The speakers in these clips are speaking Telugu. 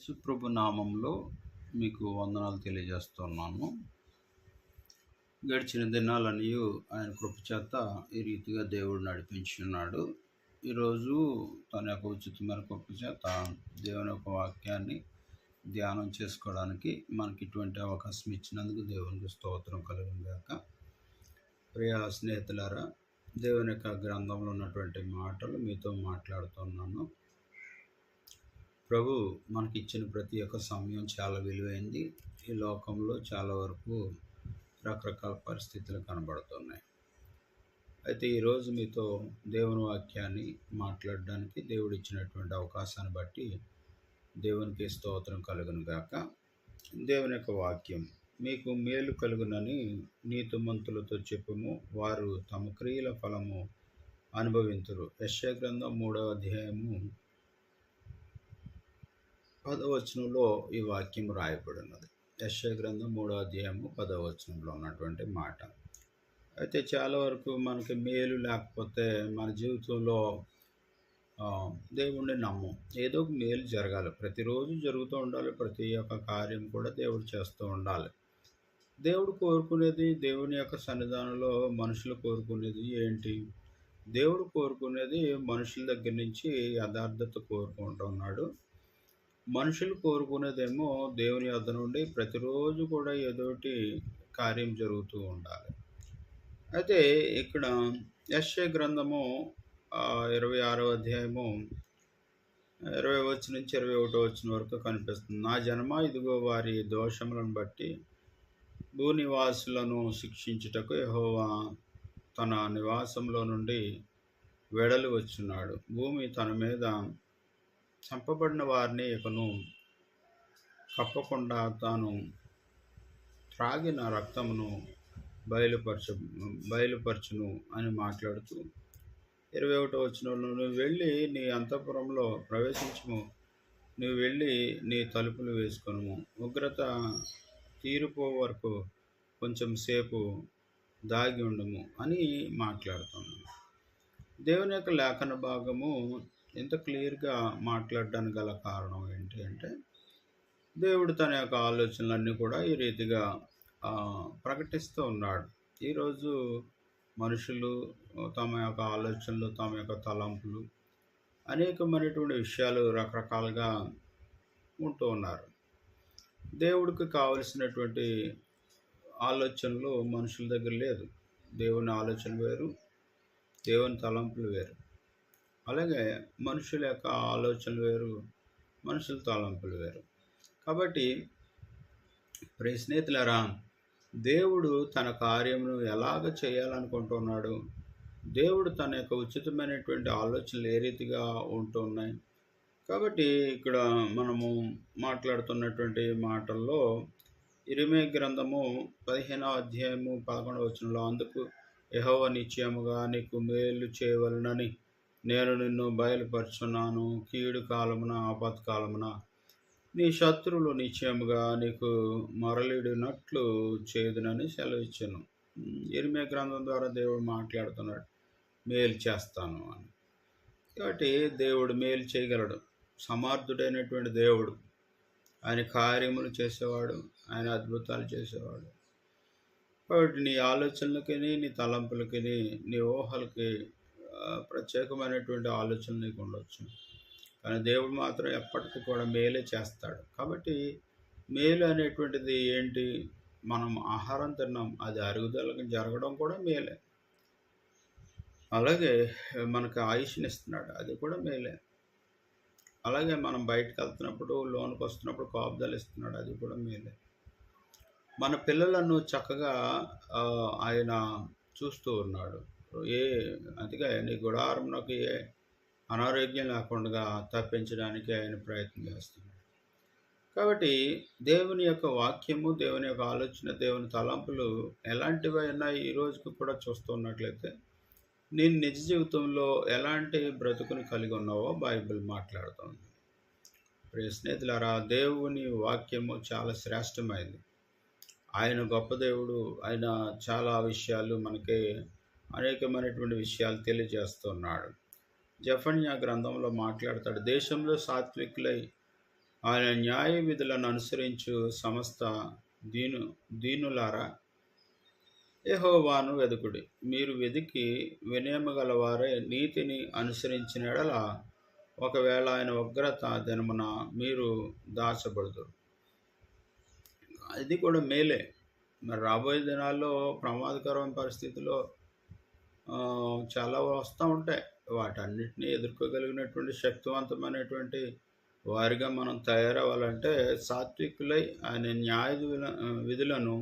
యేసుప్రభు నామంలో మీకు వందనాలు తెలియజేస్తున్నాను. గడిచిన దినాలన్నీ ఆయన కృపచేత ఈ రీతిగా దేవుడు నడిపించున్నాడు. ఈరోజు తన యొక్క ఉచితమైన కృపచేత దేవుని యొక్క వాక్యాన్ని ధ్యానం చేసుకోవడానికి మనకి ఇటువంటి అవకాశం ఇచ్చినందుకు దేవునికి స్తోత్రం కలుగును గాక. ప్రియ స్నేహితులారా, దేవుని యొక్క గ్రంథంలో ఉన్నటువంటి మాటలు మీతో మాట్లాడుతున్నాను. ప్రభు మనకి ఇచ్చిన ప్రతి ఒక్క సమయం చాలా విలువైంది. ఈ లోకంలో చాలా వరకు రకరకాల పరిస్థితులు కనబడుతున్నాయి. అయితే ఈరోజు మీతో దేవుని వాక్యాన్ని మాట్లాడడానికి దేవుడు ఇచ్చినటువంటి అవకాశాన్ని బట్టి దేవునికి స్తోత్రం కలుగును గాక. దేవుని యొక్క వాక్యం, మీకు మేలు కలుగునని నీతిమంతులతో చెప్పుము, వారు తమ క్రియల ఫలము అనుభవింతురు. యెషయా గ్రంథం 3వ అధ్యాయము 10వ వచనంలో ఈ వాక్యం రాయబడినది. యెషయా గ్రంథం 3వ అధ్యాయము 10వ వచనంలో ఉన్నటువంటి మాట. అయితే చాలా వరకు మనకి మేలు లేకపోతే మన జీవితంలో దేవుణ్ణి నమ్మం. ఏదో ఒక మేలు జరగాలి, ప్రతిరోజు జరుగుతూ ఉండాలి. ప్రతి ఒక్క కార్యం కూడా దేవుడు చేస్తూ ఉండాలి. దేవుడు కోరుకునేది, దేవుని యొక్క సన్నిధానంలో మనుషులు కోరుకునేది ఏంటి? దేవుడు కోరుకునేది మనుషుల దగ్గర నుంచి యథార్థత కోరుకుంటున్నాడు. మనుషులు కోరుకునేదేమో దేవుని వద్ద నుండి ప్రతిరోజు కూడా ఏదోటి కార్యం జరుగుతూ ఉండాలి. అయితే ఇక్కడ యెషయా గ్రంథము 26వ అధ్యాయము 20వ వచనం నుంచి 21వ వచనం వరకు కనిపిస్తుంది. నా జనమా, ఇదిగో వారి దోషములను బట్టి భూనివాసులను శిక్షించుటకు యెహోవా తన నివాసంలో నుండి వెడలి వచ్చున్నాడు. భూమి తన మీద చంపబడిన వారిని ఇకను కప్పకుండా తాను త్రాగిన రక్తమును బయలుపరచును అని మాట్లాడుతూ 21వ వచనంలో, నువ్వు వెళ్ళి నీ అంతఃపురంలో ప్రవేశించుము, నువ్వు వెళ్ళి నీ తలుపులు వేసుకొనుము, ఉగ్రత తీరిపో వరకు కొంచెం సేపు దాగి ఉండము అని మాట్లాడుతున్నాను. దేవుని యొక్క లేఖన భాగము ఇంత క్లియర్గా మాట్లాడడానికి గల కారణం ఏంటి అంటే, దేవుడు తన యొక్క ఆలోచనలన్నీ కూడా ఈ రీతిగా ప్రకటిస్తూ ఉన్నాడు. ఈరోజు మనుషులు తమ యొక్క ఆలోచనలు, తమ యొక్క తలంపులు, అనేకమైనటువంటి విషయాలు రకరకాలుగా ఉంటూ ఉన్నారు. దేవుడికి కావలసినటువంటి ఆలోచనలు మనుషుల దగ్గర లేదు. దేవుని ఆలోచన వేరు, దేవుని తలంపులు వేరు. అలాగే మనుషుల యొక్క ఆలోచనలు వేరు, మనుషుల తలంపులు వేరు. కాబట్టి ప్రియ స్నేహితులారా, దేవుడు తన కార్యమును ఎలాగ చేయాలనుకుంటున్నాడు? దేవుడు తన యొక్క ఉచితమైనటువంటి ఆలోచనలు ఏ రీతిగా ఉంటున్నాయి? కాబట్టి ఇక్కడ మనము మాట్లాడుతున్నటువంటి మాటల్లో ఇర్మీయా గ్రంథము 15వ అధ్యాయము 11వ వచనంలో, అందుకు యెహోవా నిశ్చయముగా నీకు మేలు చేయవలనని నేను నిన్ను బయలుపరుచున్నాను. కీడు కాలమున, ఆపత్కాలమున నీ శత్రువులు నిశ్చయముగా నీకు మరలిడినట్లు చేదునని సెలవిచ్చాను. ఇర్మీయా గ్రంథం ద్వారా దేవుడు మాట్లాడుతున్నాడు, మేలు చేస్తాను అని. కాబట్టి దేవుడు మేలు చేయగలడు. సమర్థుడైనటువంటి దేవుడు, ఆయన కార్యములు చేసేవాడు, ఆయన అద్భుతాలు చేసేవాడు. కాబట్టి నీ ఆలోచనలకి, నీ తలంపులకి, నీ ఊహలకి ప్రత్యేకమైనటువంటి ఆలోచనలు నీకు ఉండొచ్చు, కానీ దేవుడు మాత్రం ఎప్పటికీ కూడా మేలే చేస్తాడు. కాబట్టి మేలు అనేటువంటిది ఏంటి? మనం ఆహారం తిన్నాం, అది అరుగుదలకు జరగడం కూడా మేలే. అలాగే మనకు ఆయుష్నిస్తున్నాడు, అది కూడా మేలే. అలాగే మనం బయటకు వెళ్తున్నప్పుడు, లోనికి వస్తున్నప్పుడు కాపుదలు ఇస్తున్నాడు, అది కూడా మేలే. మన పిల్లలను చక్కగా ఆయన చూస్తూ ఉన్నాడు. అందుకే నీ గుడారంలోకి ఏ అనారోగ్యం లేకుండా తప్పించడానికి ఆయన ప్రయత్నం చేస్తున్నాడు. కాబట్టి దేవుని యొక్క వాక్యము, దేవుని యొక్క ఆలోచన, దేవుని తలంపులు ఎలాంటివైనా ఈ రోజుకు కూడా చూస్తున్నట్లయితే, నేను నిజ జీవితంలో ఎలాంటి బ్రతుకుని కలిగి ఉన్నావో బైబిల్ మాట్లాడుతుంది. ప్రియ స్నేహితులారా, దేవుని వాక్యము చాలా శ్రేష్టమైనది. ఆయన గొప్ప దేవుడు. ఆయన చాలా విషయాలు మనకి అనేకమైనటువంటి విషయాలు తెలియజేస్తున్నాడు. జెఫన్యా గ్రంథంలో మాట్లాడతాడు, దేశంలో సాత్వికులై ఆయన న్యాయ విధులను అనుసరించు సమస్త దీనులారా యెహోవాను వెదుకుడి. మీరు వెదికి వినయము గలవారే నీతిని అనుసరించిన యెడల ఒకవేళ ఆయన ఉగ్రత దినమున మీరు దాచబడుదురు. ఇది కూడా మేలే. మరి రాబోయే దినాల్లో ప్రమాదకరమైన పరిస్థితుల్లో చాలా వస్తూ ఉంటాయి. వాటన్నిటిని ఎదుర్కోగలిగినటువంటి శక్తివంతమైనటువంటి వారిగా మనం తయారవ్వాలంటే సాత్వికులై ఆయన న్యాయ విధులను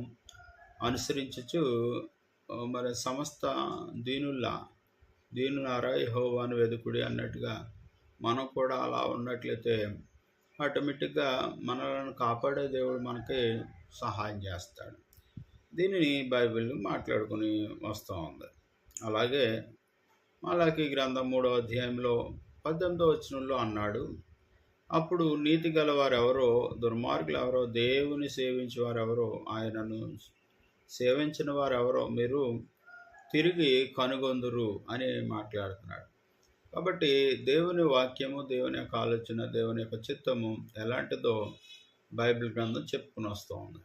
అనుసరించుచు మరి సమస్త దీనులారా యెహోవాను వెదుకుడి అన్నట్టుగా మనం కూడా అలా ఉన్నట్లయితే ఆటోమేటిక్గా మనలను కాపాడే దేవుడు మనకి సహాయం చేస్తాడు. దీనిని బైబిల్ మాట్లాడుకుని వస్తూ ఉంది. అలాగే మలాకీ గ్రంథం 3వ అధ్యాయంలో 18వ వచనంలో అన్నాడు, అప్పుడు నీతి గలవారెవరో దుర్మార్గులు ఎవరో దేవుని సేవించేవారెవరో ఆయనను సేవించిన వారెవరో మీరు తిరిగి కనుగొందురు అని మాట్లాడుతున్నాడు. కాబట్టి దేవుని వాక్యము, దేవుని యొక్క ఆలోచన, దేవుని యొక్క చిత్తము ఎలాంటిదో బైబిల్ గ్రంథం చెప్పుకుని వస్తూ ఉంది.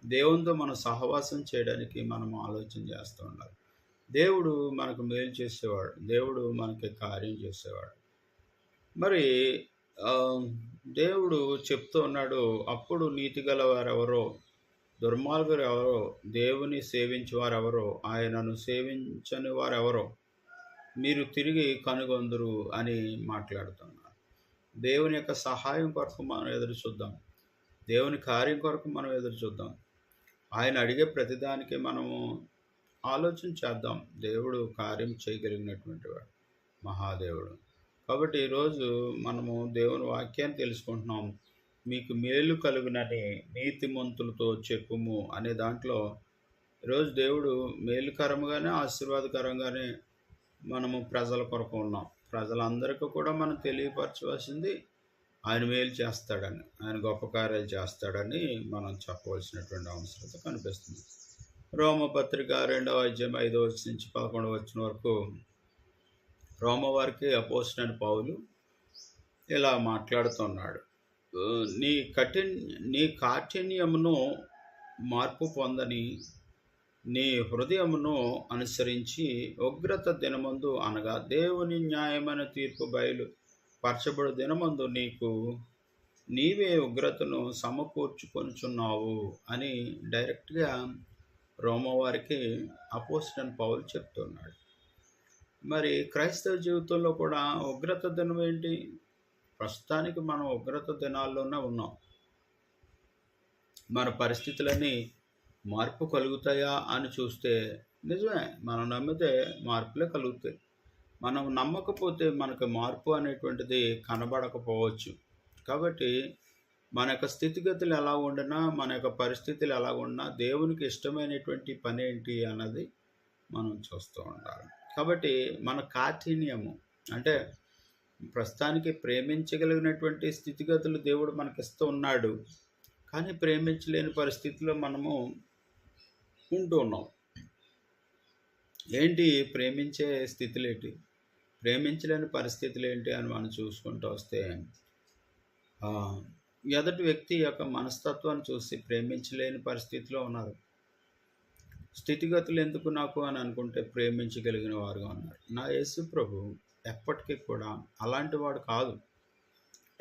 దేవునితో మనం సహవాసం చేయడానికి మనం ఆలోచన చేస్తూ ఉండాలి. దేవుడు మనకు మేలు చేసేవాడు, దేవుడు మనకి కార్యం చేసేవాడు. మరి దేవుడు చెప్తూ ఉన్నాడు, అప్పుడు నీతి గలవారెవరో దుర్మార్గులు ఎవరో దేవుని సేవించే వారెవరో ఆయనను సేవించని వారెవరో మీరు తిరిగి కనుగొందురు అని మాట్లాడుతున్నారు. దేవుని యొక్క సహాయం కొరకు మనం ఎదురు చూద్దాం, దేవుని కార్యం కొరకు మనం ఎదురు చూద్దాం. ఆయన అడిగే ప్రతిదానికి మనము ఆలోచన చేద్దాం. దేవుడు కార్యం చేయగలిగినటువంటి వాడు, మహాదేవుడు. కాబట్టి ఈరోజు మనము దేవుని వాక్యాన్ని తెలుసుకుంటున్నాం. మీకు మేలు కలుగునని నీతిమంతులతో చెప్పుము అనే దాంట్లో ఈరోజు దేవుడు మేలుకరంగానే ఆశీర్వాదకరంగానే మనము ప్రజల కొరకు ఉన్నాం. ప్రజలందరికీ కూడా మనం తెలియపరచవలసింది ఆయన మేలు చేస్తాడని, ఆయన గొప్ప కార్యాలు చేస్తాడని మనం చెప్పవలసినటువంటి అవసరత కనిపిస్తుంది. రోమపత్రిక 2వ అధ్యాయం 5వ వచనం నుంచి 11వ వచనం వరకు రోమవారికి అపోస్తలుడైన పౌలు ఇలా మాట్లాడుతున్నాడు. నీ కాఠిన్యమును మార్పు పొందని నీ హృదయమును అనుసరించి ఉగ్రత దినమందు అనగా దేవుని న్యాయమైన తీర్పు బయలు పరచబడు దినమందు నీవే ఉగ్రతను సమకూర్చుకొనుచున్నావు అని డైరెక్ట్గా రోమవారికి అపోస్తలుడైన పౌలు చెప్తున్నాడు. మరి క్రైస్తవ జీవితంలో కూడా ఉగ్రత దినం ఏంటి? ప్రస్తుతానికి మనం ఉగ్రత దినాల్లోనే ఉన్నాం. మన పరిస్థితులన్నీ మార్పు కలుగుతాయా అని చూస్తే నిజమే, మనం నమ్మితే మార్పులే కలుగుతాయి. మనం నమ్మకపోతే మనకు మార్పు అనేటువంటిది కనబడకపోవచ్చు. కాబట్టి మన యొక్క స్థితిగతులు ఎలా ఉండినా, మన యొక్క పరిస్థితులు ఎలా ఉన్నా దేవునికి ఇష్టమైనటువంటి పని ఏంటి అన్నది మనం చూస్తూ ఉండాలి. కాబట్టి మన కాఠిన్యము అంటే ప్రస్తుతానికి ప్రేమించగలిగినటువంటి స్థితిగతులు దేవుడు మనకిస్తూ ఉన్నాడు, కానీ ప్రేమించలేని పరిస్థితిలో మనము ఉంటూ ఉన్నాం. ఏంటి ప్రేమించే స్థితులు ఏంటి, ప్రేమించలేని పరిస్థితులు ఏంటి అని మనం చూసుకుంటూ వస్తే ఎదుటి వ్యక్తి యొక్క మనస్తత్వాన్ని చూసి ప్రేమించలేని పరిస్థితిలో ఉన్నారు. స్థితిగతులు ఎందుకు నాకు అని అనుకుంటే ప్రేమించగలిగిన వారుగా ఉన్నారు. నా యేసు ప్రభు ఎప్పటికీ కూడా అలాంటి వాడు కాదు.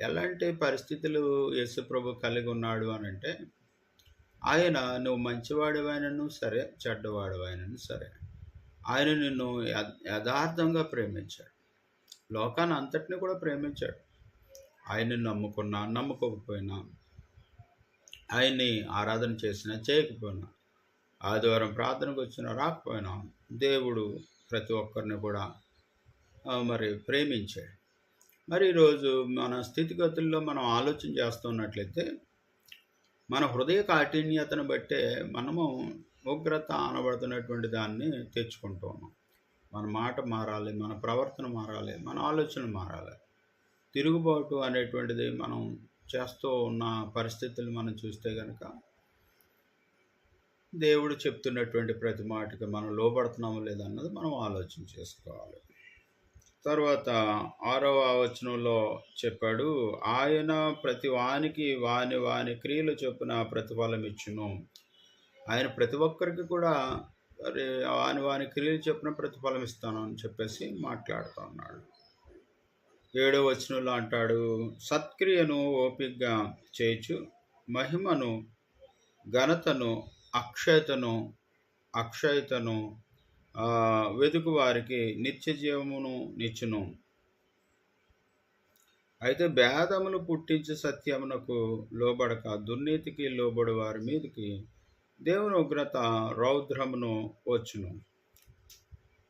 ఎలాంటి పరిస్థితులు యేసు ప్రభు కలిగి ఉన్నాడు అని అంటే, ఆయన నువ్వు మంచివాడివైనను సరే, చెడ్డవాడివైనను సరే, ఆయన నిన్ను యథార్థంగా ప్రేమించాడు. లోకాన్ని అంతటిని కూడా ప్రేమించాడు. ఆయన్ని నమ్ముకున్నా నమ్ముకోకపోయినా, ఆయన్ని ఆరాధన చేసినా చేయకపోయినా, ఆదివారం ప్రార్థనకు వచ్చినా రాకపోయినా దేవుడు ప్రతి ఒక్కరిని కూడా మరి ప్రేమించాడు. మరి ఈరోజు మన స్థితిగతుల్లో మనం ఆలోచన చేస్తున్నట్లయితే మన హృదయ కాఠిన్యతను బట్టే మనము ఉగ్రత అనబడుతున్నటువంటి దాన్ని తెచ్చుకుంటూ ఉన్నాం. మన మాట మారాలి, మన ప్రవర్తన మారాలి, మన ఆలోచన మారాలి. తిరుగుబాటు అనేటువంటిది మనం చేస్తూ ఉన్న పరిస్థితులు మనం చూస్తే కనుక దేవుడు చెప్తున్నటువంటి ప్రతి మాటకి మనం లోబడుతున్నామో లేదన్నది మనం ఆలోచన చేసుకోవాలి. తర్వాత 6వ వచనంలో చెప్పాడు, ఆయన ప్రతి వానికి వాని వాని క్రియలు చొప్పున ప్రతిఫలం ఇచ్చును. ఆయన ప్రతి ఒక్కరికి కూడా మరి వాని వాని క్రియలు చొప్పున ప్రతిఫలం ఇస్తాను అని చెప్పేసి మాట్లాడుతూ ఉన్నాడు. 7వ వచనంలో అంటాడు, సత్క్రియను ఓపికగా చేయుచు మహిమను ఘనతను అక్షయతను వెదుకు వారికి నిత్య జీవమును నిచ్చును. అయితే భేదములు పుట్టించి సత్యమునకు లోబడక దుర్నీతికి లోబడి వారి మీదకి దేవుని ఉగ్రత రౌద్రమును వచ్చును.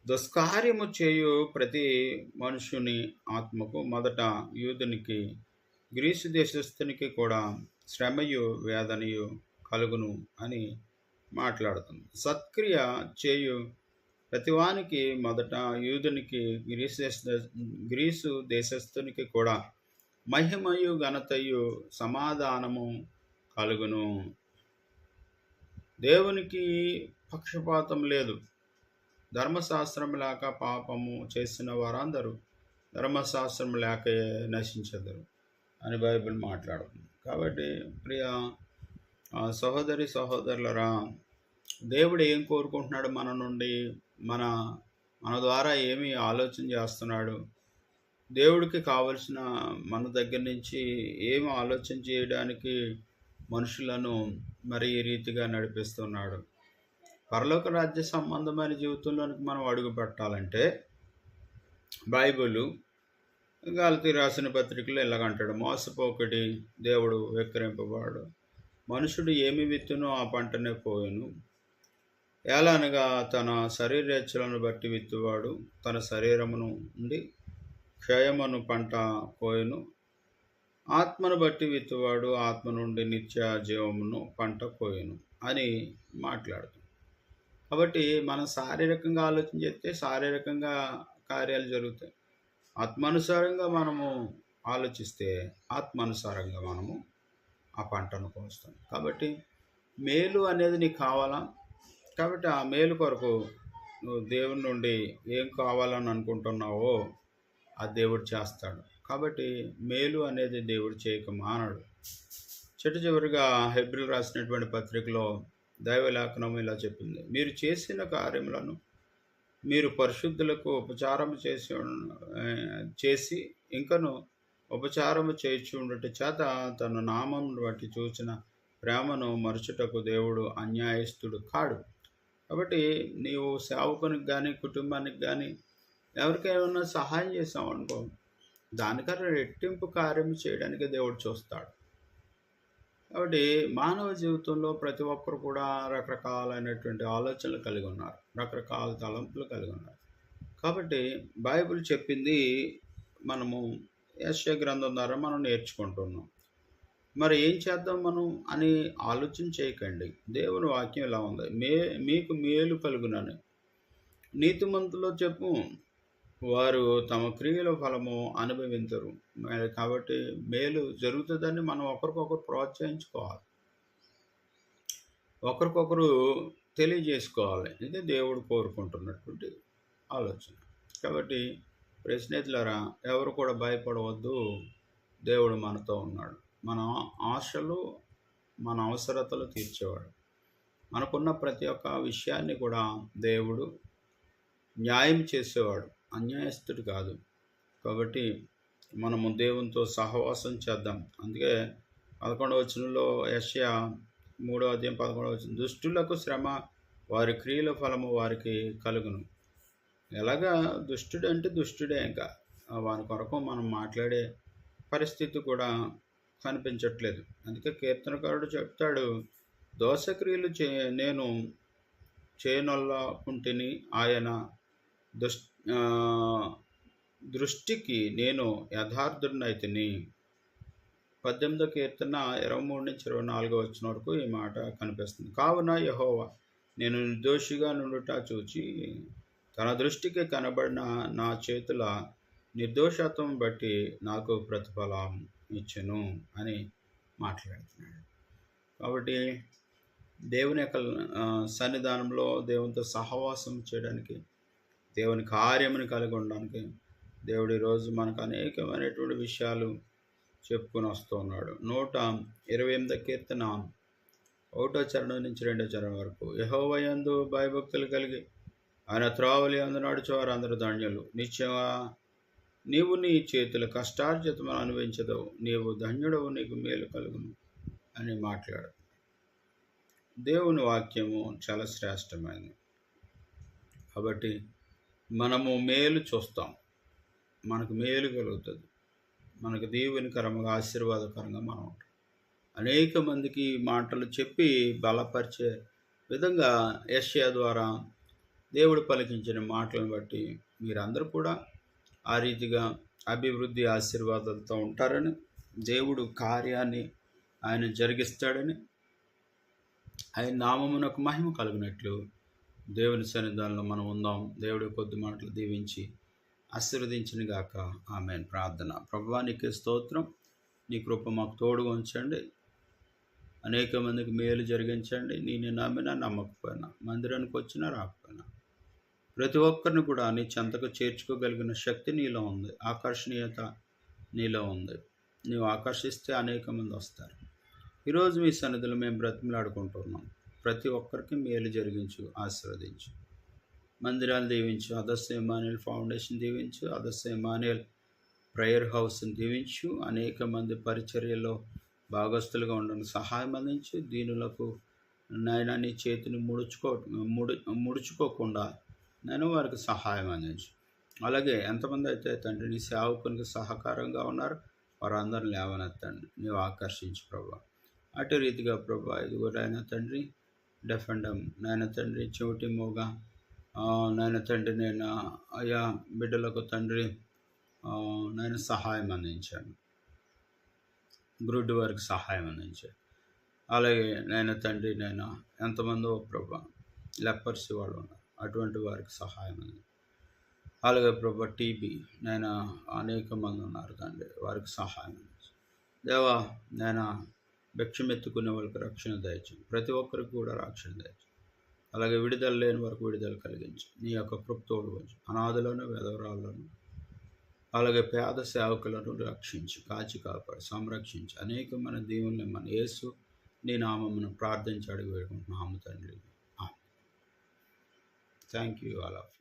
దుష్కార్యము చేయు ప్రతి మనుషుని ఆత్మకు మొదట యూదునికి గ్రీసు దేశస్థునికి కూడా శ్రమయు వేదనయు కలుగును అని మాట్లాడుతుంది. సత్క్రియ చేయు ప్రతివానికి మొదట యూదునికి గ్రీసు దేశస్థునికి కూడా మహిమయు ఘనతయు సమాధానము కలుగును. దేవునికి పక్షపాతం లేదు. ధర్మశాస్త్రం లేక పాపము చేసిన వారందరూ ధర్మశాస్త్రం లేక నశించెదరు అని బైబిల్ మాట్లాడుతుంది. కాబట్టి ప్రియ సహోదరి సహోదరులరా, దేవుడు ఏం కోరుకుంటున్నాడు మన నుండి, మన ద్వారా ఏమి ఆలోచన చేస్తున్నాడు, దేవుడికి కావలసిన మన దగ్గర నుంచి ఏమి ఆలోచన చేయడానికి మనుషులను మరి ఈ రీతిగా నడిపిస్తున్నాడు. పరలోక రాజ్య సంబంధమైన జీవితంలోనికి మనం అడుగు పెట్టాలంటే బైబిలు గలతీ రాసిన పత్రికలో ఇలాగంటాడు, మోసపోకటి దేవుడు వెక్కిరింపబడు, మనుషుడు ఏమి విత్తునో ఆ పంటనే పోయెను. ఏలనగా తన శరీరేచ్ఛలను బట్టి విత్తువాడు తన శరీరమును నుండి క్షయమును పంట కోయను, ఆత్మను బట్టి విత్తువాడు ఆత్మ నుండి నిత్య జీవమును పంట కోయను అని మాట్లాడుతుంది. కాబట్టి మనం శారీరకంగా ఆలోచన చేస్తే శారీరకంగా కార్యాలు జరుగుతాయి. ఆత్మానుసారంగా మనము ఆలోచిస్తే ఆత్మానుసారంగా మనము ఆ పంటను కోస్తాం. కాబట్టి మేలు అనేది నీకు కావాలా? కాబట్టి ఆ మేలు కొరకు నువ్వు దేవుని నుండి ఏం కావాలని అనుకుంటున్నావో ఆ దేవుడు చేస్తాడు. కాబట్టి మేలు అనేది దేవుడు చేయక మానడు. చివరిగా హెబ్రీలు రాసినటువంటి పత్రికలో దైవలేఖనం ఇలా చెప్పింది, మీరు చేసిన కార్యములను మీరు పరిశుద్ధులకు ఉపచారం చేసి ఇంకను ఉపచారము చేయించి ఉండట చేత తన నామం బట్టి చూసిన ప్రేమను మరచుటకు దేవుడు అన్యాయస్తుడు కాడు. కాబట్టి నీవు సేవకునికి కానీ కుటుంబానికి కానీ ఎవరికైనా సహాయం చేసావు అనుకో, దానికన్నా రెట్టింపు కార్యం చేయడానికి దేవుడు చూస్తాడు. కాబట్టి మానవ జీవితంలో ప్రతి ఒక్కరు కూడా రకరకాలైనటువంటి ఆలోచనలు కలిగి ఉన్నారు, రకరకాల తలంపులు కలిగి ఉన్నారు. కాబట్టి బైబిల్ చెప్పింది మనము యెషయా గ్రంథం ద్వారా మనం నేర్చుకుంటున్నాం. మరి ఏం చేద్దాం మనం అని ఆలోచన చేయకండి. దేవుని వాక్యం ఇలా ఉంది, మీకు మేలు కలుగునని నీతిమంతులో చెప్పు, వారు తమ క్రియల ఫలము అనుభవించరు. కాబట్టి మేలు జరుగుతుందని మనం ఒకరికొకరు ప్రోత్సహించుకోవాలి, ఒకరికొకరు తెలియజేసుకోవాలి. ఇది దేవుడు కోరుకుంటున్నటువంటి ఆలోచన. కాబట్టి స్నేహితులారా, ఎవరు కూడా భయపడవద్దు. దేవుడు మనతో ఉన్నాడు. మన ఆశలు మన అవసరతలు తీర్చేవాడు. మనకున్న ప్రతి ఒక్క విషయాన్ని కూడా దేవుడు న్యాయం చేసేవాడు, అన్యాయస్తుడు కాదు. కాబట్టి మనము దేవునితో సహవాసం చేద్దాం. అందుకే 11వ వచనంలో యెషయా 3వ అధ్యాయం 11వ వచనం, దుష్టులకు శ్రమ వారి క్రియల ఫలము వారికి కలుగును. ఎలాగా దుష్టుడు అంటే దుష్టుడే, ఇంకా వాని కొరకు మనం మాట్లాడే పరిస్థితి కూడా కనిపించట్లేదు. అందుకే కీర్తనకారుడు చెప్తాడు, దోషక్రియలు నేను చేయనొల్లకుంటిని, ఆయన దృష్టికి నేను యథార్థుడినైతిని. 18వ కీర్తన 23 నుంచి 24 వచ్చిన వరకు ఈ మాట కనిపిస్తుంది. కావున యెహోవా నేను నిర్దోషిగా నుండుట చూచి తన దృష్టికి కనబడిన నా చేతుల నిర్దోషత్వం బట్టి నాకు ప్రతిఫలం ఇచ్చెను అని మాట్లాడుతున్నాడు. కాబట్టి దేవుని యొక్క సన్నిధానంలో దేవునితో సహవాసం చేయడానికి, దేవుని కార్యముని కలిగి ఉండడానికి దేవుడు ఈరోజు మనకు అనేకమైనటువంటి విషయాలు చెప్పుకొని వస్తూ ఉన్నాడు. 128 కీర్తన 1వ చరణం నుంచి 2వ చరణం వరకు. యెహోవా యందు భయభక్తులు కలిగి ఆయన త్రోవలు యందు నడుచువారు అందరూ ధన్యులు. నిశ్చయమా నీవు నీ చేతుల కష్టార్జితమును అనుభవించదవు, నీవు ధన్యుడవు, నీకు మేలు కలుగును అని మాట్లాడు. దేవుని వాక్యము చాలా శ్రేష్టమైనది. కాబట్టి మనము మేలు చూస్తాం, మనకు మేలు కలుగుతుంది, మనకు దేవునికరంగా ఆశీర్వాదకరంగా మనం ఉంటాం. అనేక మందికి మాటలు చెప్పి బలపరిచే విధంగా యెషయా ద్వారా దేవుడు పలికించిన మాటలను బట్టి మీరందరూ కూడా ఆ రీతిగా అభివృద్ధి ఆశీర్వాదాలతో ఉంటారని, దేవుడు కార్యాన్ని ఆయన జరిగిస్తాడని, ఆయన నామమునకు మహిమ కలిగినట్లు దేవుని సన్నిధానంలో మనం ఉందాం. దేవుడి కొద్ది మాటలు దీవించి ఆశీర్వదించిన గాక. ఆమేన్. ప్రార్థన. ప్రభువా నీకే స్తోత్రం, నీ కృప మాకు తోడుగా ఉంచండి, అనేక మందికి మేలు జరిగించండి. నేను నమ్మినా నమ్మకపోయినా, మందిరానికి వచ్చినా రాకపోయినా ప్రతి ఒక్కరిని కూడా నీ చెంతకు చేర్చుకోగలిగిన శక్తి నీలో ఉంది, ఆకర్షణీయత నీలో ఉంది. నీవు ఆకర్షిస్తే అనేక మంది వస్తారు. ఈరోజు మీ సన్నిధిలో మేము బ్రతిమలాడుకుంటున్నాం. ప్రతి ఒక్కరికి మేలు జరిగించు, ఆశీర్వదించు. మందిరాలు దీవించు, అదస్సు ఇమ్మానుయేల్ ఫౌండేషన్ దీవించు, అదస్సు ఇమ్మానుయేల్ ప్రేయర్ హౌస్ని దీవించు. అనేక మంది పరిచర్యలో భాగస్తులుగా ఉండడానికి సహాయం అందించు. దీనులకు నాయన నీ చేతిని ముడుచుకోకుండా నేను వారికి సహాయం అందించు. అలాగే ఎంతమంది అయితే తండ్రి నీ సేవకునికి సహకారంగా ఉన్నారు వారందరిని లేవనెత్తండి, నీవు ఆకర్షించు ప్రభా. అటు రీతిగా ప్రభా ఇదిగో నాయన తండ్రి డెఫెండం నాయన తండ్రి చెవిటి మోగ నాయన తండ్రి నేను అయా బిడ్డలకు తండ్రి నేను సహాయం అందించాను, గ్రుడ్డి వారికి సహాయం అందించాను. అలాగే నేను తండ్రి నేను ఎంతమందో ప్రభా లెపర్సీ వాళ్ళు ఉన్నారు, అటువంటి వారికి సహాయం అందించాను. అలాగే ప్రభా టీబీ నేను అనేక మంది ఉన్నారు తండ్రి, వారికి సహాయం అందించాను. దేవా నేను భిక్షమెత్తుకునే వాళ్ళకి రక్షణ దయచేయండి, ప్రతి ఒక్కరికి కూడా రక్షణ దయచేయండి. అలాగే విడుదల లేని వరకు విడుదల కలిగించి నీ యొక్క కృపతోడు వచ్చి అనాథులను విధవరాలను అలాగే పేద సేవకులను రక్షించి కాచి కాపాడి సంరక్షించి అనేకమైన దేవుని మన యేసు నీ నామమును ప్రార్థించి అడిగి వేడుకుంటున్నాము తండ్రి. Thank you all of you.